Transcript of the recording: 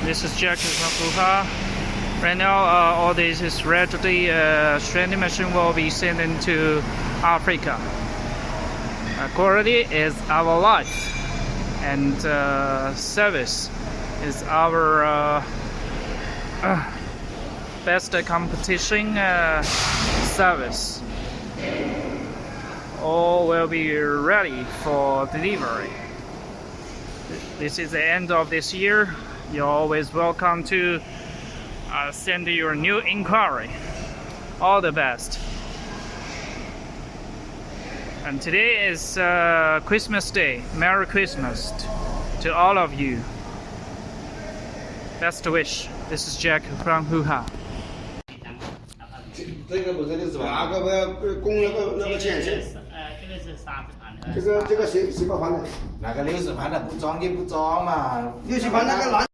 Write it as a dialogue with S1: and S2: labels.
S1: this is Jack from Fuha. Right now, all this is ready. Stranding machine will be sent into Africa. Quality is our life, and service is our best competition service. All will be ready for delivery. This is the end of this year. You're always welcome to send your new inquiry. All the best. And today is Christmas Day. Merry Christmas to all of you. Best wish. This is Jack from Fuha.
S2: 这个不是的是吧？那个供那个钱是？
S3: 这个是30盘的。
S2: 这个谁帮的？
S4: 那个60盘的不装也不装嘛。
S2: 60盘那个蓝。